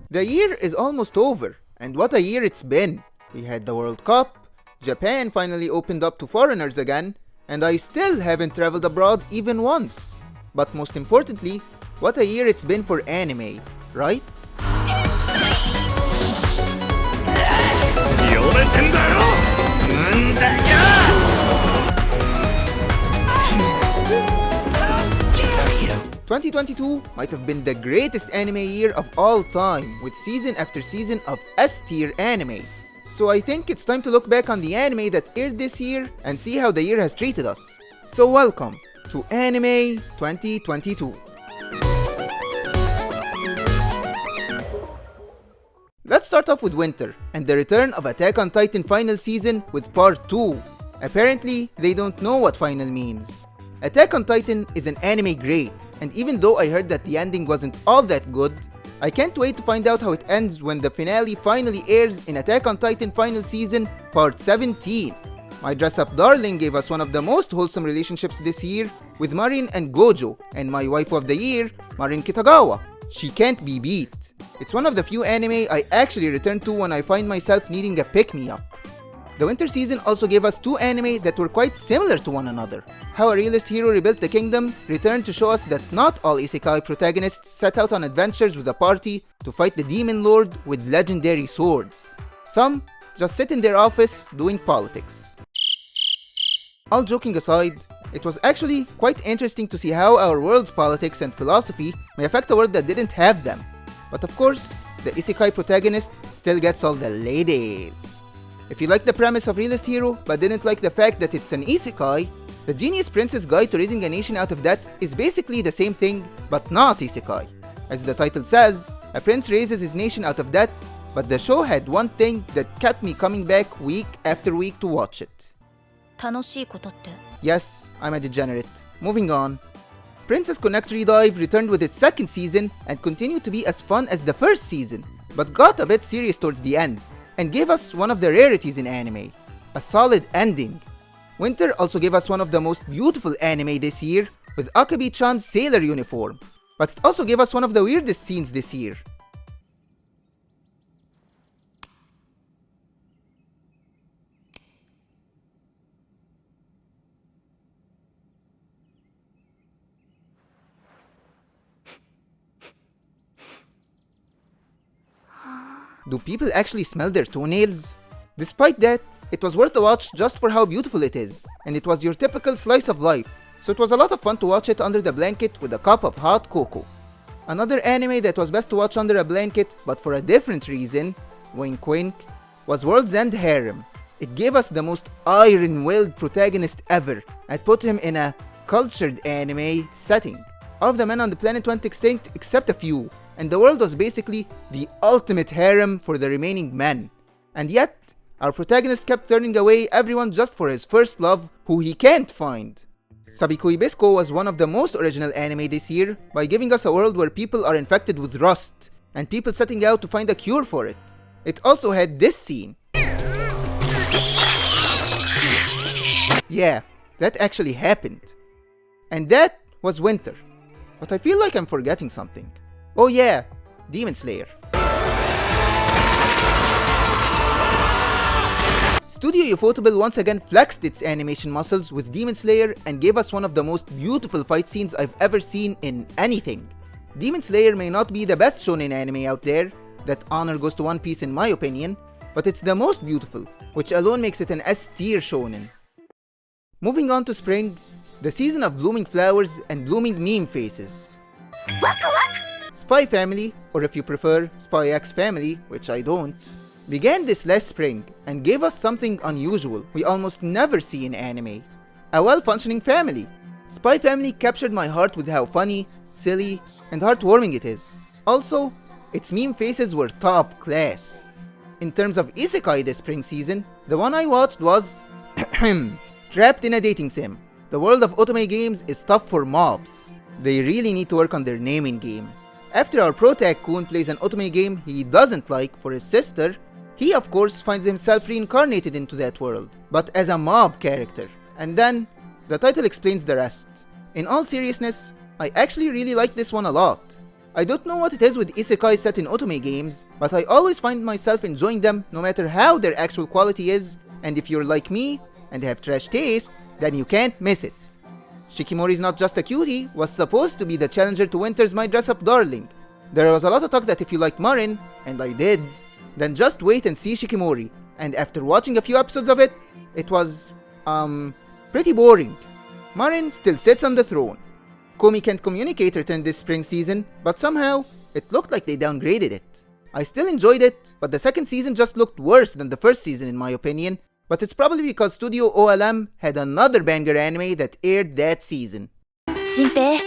The year is almost over, and what a year it's been. We had the World Cup, Japan finally opened up to foreigners again, and I still haven't traveled abroad even once. But most importantly, what a year it's been for anime, right? 2022 might have been the greatest anime year of all time, with season after season of S-tier anime. So I think it's time to look back on the anime that aired this year and see how the year has treated us. So welcome to Anime 2022. Let's start off with winter and the return of Attack on Titan final season with part 2. Apparently, they don't know what final means. Attack on Titan is an anime great, and even though I heard that the ending wasn't all that good, I can't wait to find out how it ends when the finale finally airs in Attack on Titan final season part 17. My dress-up darling gave us one of the most wholesome relationships this year with Marin and Gojo, and my waifu of the year, Marin Kitagawa. She can't be beat. It's one of the few anime I actually return to when I find myself needing a pick-me-up. The winter season also gave us two anime that were quite similar to one another. How a Realist Hero Rebuilt the Kingdom returned to show us that not all isekai protagonists set out on adventures with a party to fight the Demon Lord with legendary swords. Some just sit in their office doing politics. All joking aside, it was actually quite interesting to see how our world's politics and philosophy may affect a world that didn't have them. But of course, the isekai protagonist still gets all the ladies. If you like the premise of Realist Hero but didn't like the fact that it's an isekai, the Genius Prince's Guide to Raising a Nation out of that is basically the same thing, but not isekai. As the title says, a prince raises his nation out of that, but the show had one thing that kept me coming back week after week to watch it. 楽しいことって Yes, I'm a degenerate. Moving on. Princess Connect Redive returned with its second season and continued to be as fun as the first season, but got a bit serious towards the end, and gave us one of the rarities in anime, a solid ending. Winter also gave us one of the most beautiful anime this year with Akabi-chan's sailor uniform, but it also gave us one of the weirdest scenes this year. Do people actually smell their toenails? Despite that, it was worth a watch just for how beautiful it is, and it was your typical slice of life, so it was a lot of fun to watch it under the blanket with a cup of hot cocoa. Another anime that was best to watch under a blanket, but for a different reason, wink wink, was World's End Harem. It gave us the most iron-willed protagonist ever, and put him in a cultured anime setting. All of the men on the planet went extinct except a few, and the world was basically the ultimate harem for the remaining men. And yet, our protagonist kept turning away everyone just for his first love, who he can't find. Sabiko Hibisco was one of the most original anime this year by giving us a world where people are infected with rust, and people setting out to find a cure for it. It also had this scene. Yeah, that actually happened. And that was winter. But I feel like I'm forgetting something. Oh yeah, Demon Slayer. Studio Ufotable once again flexed its animation muscles with Demon Slayer and gave us one of the most beautiful fight scenes I've ever seen in anything. Demon Slayer may not be the best shonen anime out there, that honor goes to One Piece in my opinion, but it's the most beautiful, which alone makes it an S-tier shonen. Moving on to spring, the season of blooming flowers and blooming meme faces. Spy Family, or if you prefer, Spy X Family, which I don't, began this last spring and gave us something unusual we almost never see in anime. A well-functioning family. Spy Family captured my heart with how funny, silly, and heartwarming it is. Also, its meme faces were top class. In terms of isekai this spring season, the one I watched was Trapped in a Dating Sim. The world of otome games is tough for mobs. They really need to work on their naming game. After our protag-kun plays an otome game he doesn't like for his sister, he of course finds himself reincarnated into that world, but as a mob character. And then, the title explains the rest. In all seriousness, I actually really like this one a lot. I don't know what it is with isekai set in otome games, but I always find myself enjoying them no matter how their actual quality is, and if you're like me and have trash taste, then you can't miss it. Shikimori's Not Just a Cutie was supposed to be the challenger to Winter's My Dress Up Darling. There was a lot of talk that if you liked Marin, and I did, then just wait and see Shikimori, and after watching a few episodes of it, it was, pretty boring. Marin still sits on the throne. Komi Can't Communicate returned this spring season, but somehow, it looked like they downgraded it. I still enjoyed it, but the second season just looked worse than the first season in my opinion, but it's probably because Studio OLM had another banger anime that aired that season. 新平、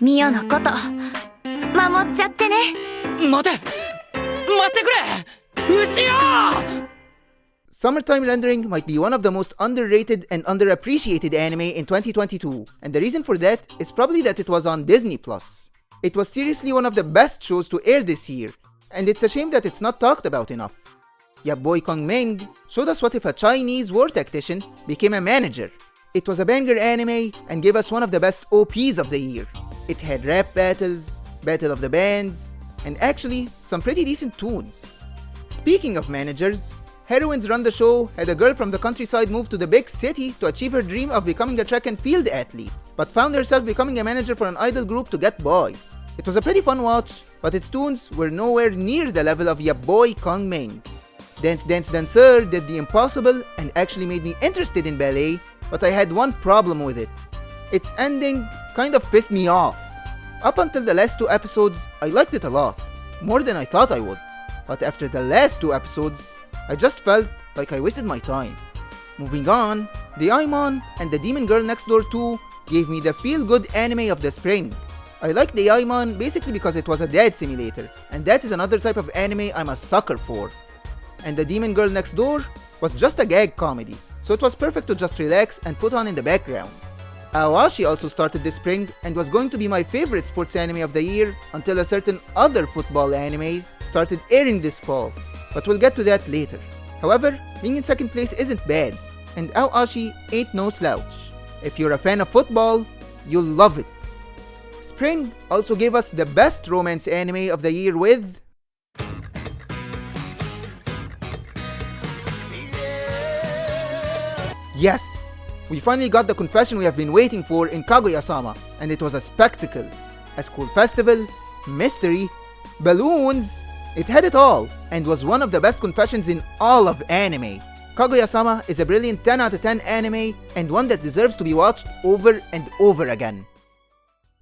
ミオのこと、守っちゃってね。待ってくれ牛よ Summertime Rendering might be one of the most underrated and underappreciated anime in 2022, and the reason for that is probably that it was on Disney+. It was seriously one of the best shows to air this year, and it's a shame that it's not talked about enough. Ya Boy Kong Meng showed us what if a Chinese war tactician became a manager. It was a banger anime and gave us one of the best OPs of the year. It had rap battles, battle of the bands, and actually some pretty decent tunes. Speaking of managers, Heroines Run the Show had a girl from the countryside move to the big city to achieve her dream of becoming a track and field athlete, but found herself becoming a manager for an idol group to get by. It was a pretty fun watch, but its tunes were nowhere near the level of Ya Boy Kong Meng. Dance Dance Dancer did the impossible and actually made me interested in ballet, but I had one problem with it. Its ending kind of pissed me off. Up until the last 2 episodes, I liked it a lot, more than I thought I would. But after the last 2 episodes, I just felt like I wasted my time. Moving on, the Aimon and the Demon Girl Next Door 2 gave me the feel-good anime of the spring. I liked the Aimon basically because it was a dad simulator, and that is another type of anime I'm a sucker for. And the Demon Girl Next Door was just a gag comedy, so it was perfect to just relax and put on in the background. Awashi also started this spring and was going to be my favorite sports anime of the year until a certain other football anime started airing this fall, but we'll get to that later. However, being in second place isn't bad, and Awashi ain't no slouch. If you're a fan of football, you'll love it. Spring also gave us the best romance anime of the year with Yes! We finally got the confession we have been waiting for in Kaguya-sama, and it was a spectacle. A school festival, mystery, balloons, it had it all, and was one of the best confessions in all of anime. Kaguya-sama is a brilliant 10 out of 10 anime, and one that deserves to be watched over and over again.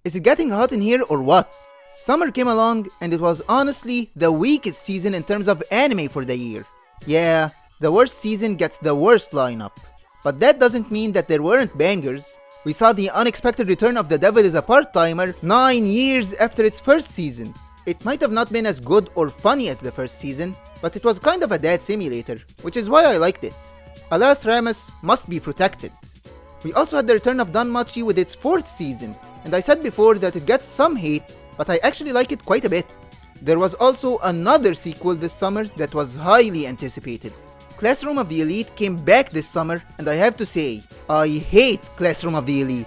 Is it getting hot in here or what? Summer came along, and it was honestly the weakest season in terms of anime for the year. Yeah, the worst season gets the worst lineup. But that doesn't mean that there weren't bangers. We saw the unexpected return of The Devil is a Part-Timer 9 years after its first season. It might have not been as good or funny as the first season, but it was kind of a dad simulator, which is why I liked it. Alas, Rammus must be protected. We also had the return of Danmachi with its 4th season, and I said before that it gets some hate, but I actually like it quite a bit. There was also another sequel this summer that was highly anticipated. Classroom of the Elite came back this summer, and I have to say, I hate Classroom of the Elite.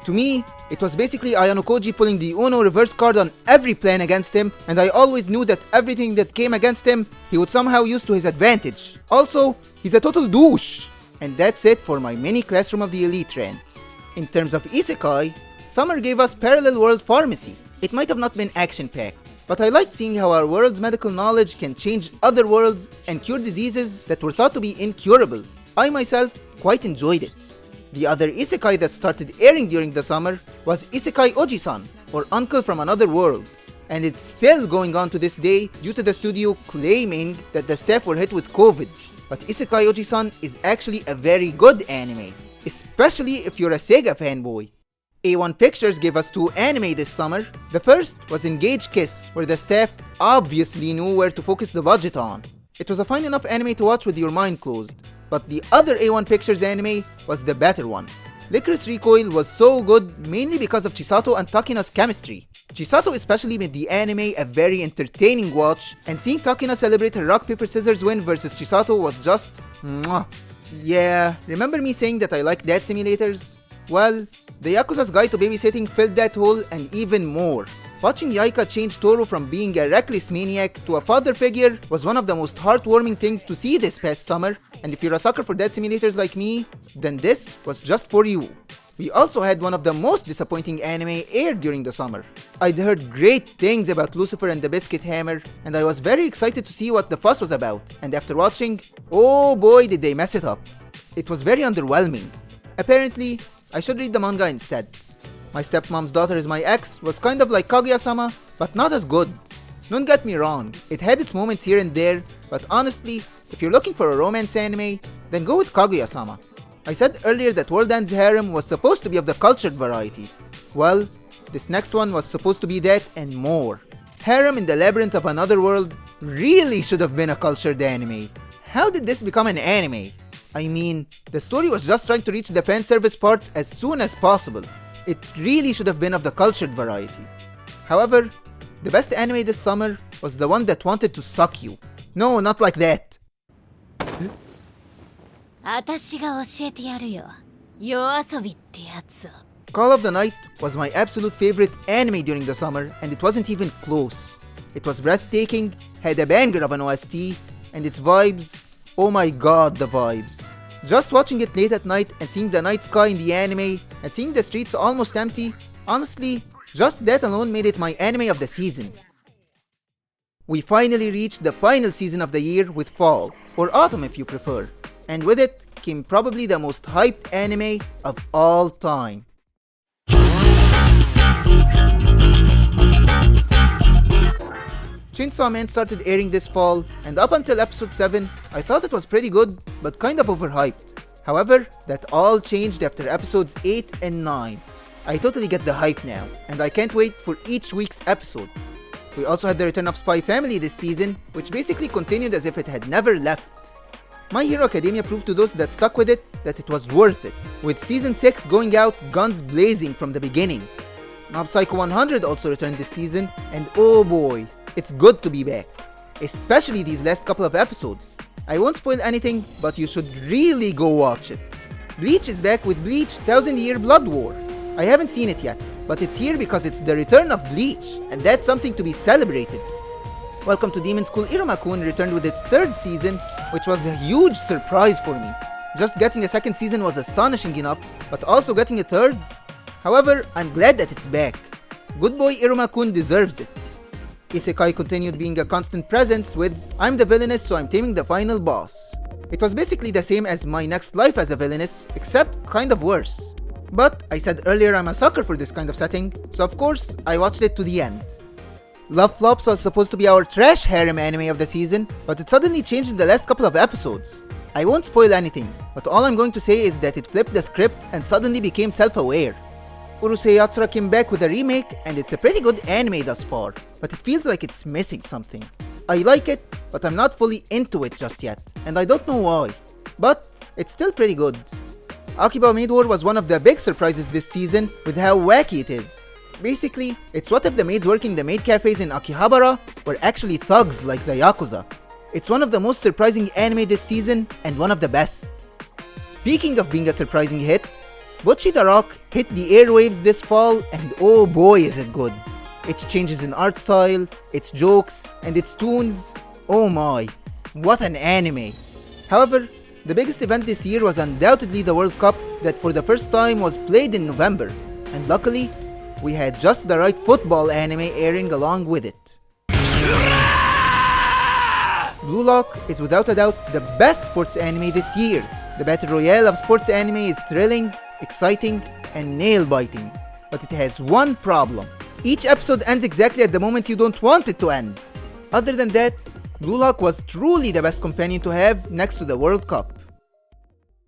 To me, it was basically Ayano Koji pulling the Uno reverse card on every plan against him, and I always knew that everything that came against him, he would somehow use to his advantage. Also, he's a total douche. And that's it for my mini Classroom of the Elite rant. In terms of isekai, summer gave us Parallel World Pharmacy. It might have not been action-packed, but I liked seeing how our world's medical knowledge can change other worlds and cure diseases that were thought to be incurable. I myself quite enjoyed it. The other isekai that started airing during the summer was Isekai Oji-san, or Uncle from Another World. And it's still going on to this day due to the studio claiming that the staff were hit with COVID. But Isekai Oji-san is actually a very good anime, especially if you're a Sega fanboy. A1 Pictures gave us 2 anime this summer. The first was Engage Kiss, where the staff obviously knew where to focus the budget on. It was a fine enough anime to watch with your mind closed. But the other A1 Pictures anime was the better one. Licorice Recoil was so good mainly because of Chisato and Takina's chemistry. Chisato especially made the anime a very entertaining watch, and seeing Takina celebrate her rock paper scissors win versus Chisato was just mwah. Yeah, remember me saying that I like dad simulators? Well, the Yakuza's Guide to Babysitting filled that hole and even more. Watching Yaika change Toru from being a reckless maniac to a father figure was one of the most heartwarming things to see this past summer, and if you're a sucker for death simulators like me, then this was just for you. We also had one of the most disappointing anime aired during the summer. I'd heard great things about Lucifer and the Biscuit Hammer, and I was very excited to see what the fuss was about, and after watching, oh boy did they mess it up. It was very underwhelming. Apparently, I should read the manga instead. My Stepmom's Daughter is My Ex was kind of like Kaguya-sama, but not as good. Don't get me wrong, it had its moments here and there, but honestly, if you're looking for a romance anime, then go with Kaguya-sama. I said earlier that World End's harem was supposed to be of the cultured variety. Well, this next one was supposed to be that and more. Harem in the Labyrinth of Another World really should have been a cultured anime. How did this become an anime? I mean, the story was just trying to reach the fan service parts as soon as possible. It really should have been of the cultured variety. However, the best anime this summer was the one that wanted to suck you. No, not like that. 私が教えてやるよ。夜遊びってやつを。 Call of the Night was my absolute favorite anime during the summer, and it wasn't even close. It was breathtaking, had a banger of an OST, and its vibes, oh my god, the vibes. Just watching it late at night and seeing the night sky in the anime and seeing the streets almost empty, honestly, just that alone made it my anime of the season. We finally reached the final season of the year with fall, or autumn if you prefer, and with it came probably the most hyped anime of all time. Chainsaw Man started airing this fall, and up until episode 7, I thought it was pretty good, but kind of overhyped. However, that all changed after episodes 8 and 9. I totally get the hype now, and I can't wait for each week's episode. We also had the return of Spy Family this season, which basically continued as if it had never left. My Hero Academia proved to those that stuck with it that it was worth it, with season 6 going out guns blazing from the beginning. Mob Psycho 100 also returned this season, and oh boy, it's good to be back, especially these last couple of episodes. I won't spoil anything, but you should really go watch it. Bleach is back with Bleach 1000 Year Blood War. I haven't seen it yet, but it's here because it's the return of Bleach, and that's something to be celebrated. Welcome to Demon School Iruma-kun returned with its 3rd season, which was a huge surprise for me. Just getting a 2nd season was astonishing enough, but also getting a 3rd? However, I'm glad that it's back. Good boy Iruma-kun deserves it. Isekai continued being a constant presence with I'm the villainess so I'm taming the final boss. It was basically the same as My Next Life as a Villainess, except kind of worse. But I said earlier I'm a sucker for this kind of setting, so of course I watched it to the end. Love Flops was supposed to be our trash harem anime of the season, but it suddenly changed in the last couple of episodes. I won't spoil anything, but all I'm going to say is that it flipped the script and suddenly became self-aware. Urusei Yatsura came back with a remake, and it's a pretty good anime thus far, but it feels like it's missing something. I like it, but I'm not fully into it just yet, and I don't know why. But it's still pretty good. Akiba Maid War was one of the big surprises this season with how wacky it is. Basically, it's what if the maids working the maid cafes in Akihabara were actually thugs like the Yakuza. It's one of the most surprising anime this season, and one of the best. Speaking of being a surprising hit, Bocchi the Rock hit the airwaves this fall, and oh boy is it good. Its changes in art style, its jokes, and its tunes, oh my, what an anime. However, the biggest event this year was undoubtedly the World Cup that for the first time was played in November, and luckily, we had just the right football anime airing along with it. Blue Lock is without a doubt the best sports anime this year. The battle royale of sports anime is thrilling, exciting, and nail-biting. But it has one problem. Each episode ends exactly at the moment you don't want it to end. Other than that, Blue Lock was truly the best companion to have next to the World Cup.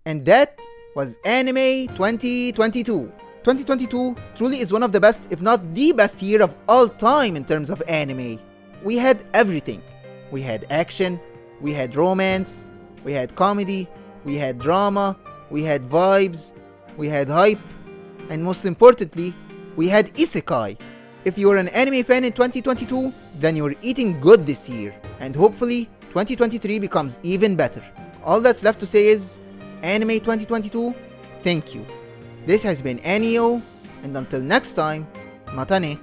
And that was Anime 2022. 2022 truly is one of the best, if not the best year of all time in terms of anime. We had everything. We had action, we had romance, we had comedy, we had drama, we had vibes, we had hype, and most importantly, we had isekai. If you are an anime fan in 2022, then you're eating good this year, and hopefully 2023 becomes even better. All that's left to say is, Anime 2022, thank you. This has been Anio, and until next time, mata ne.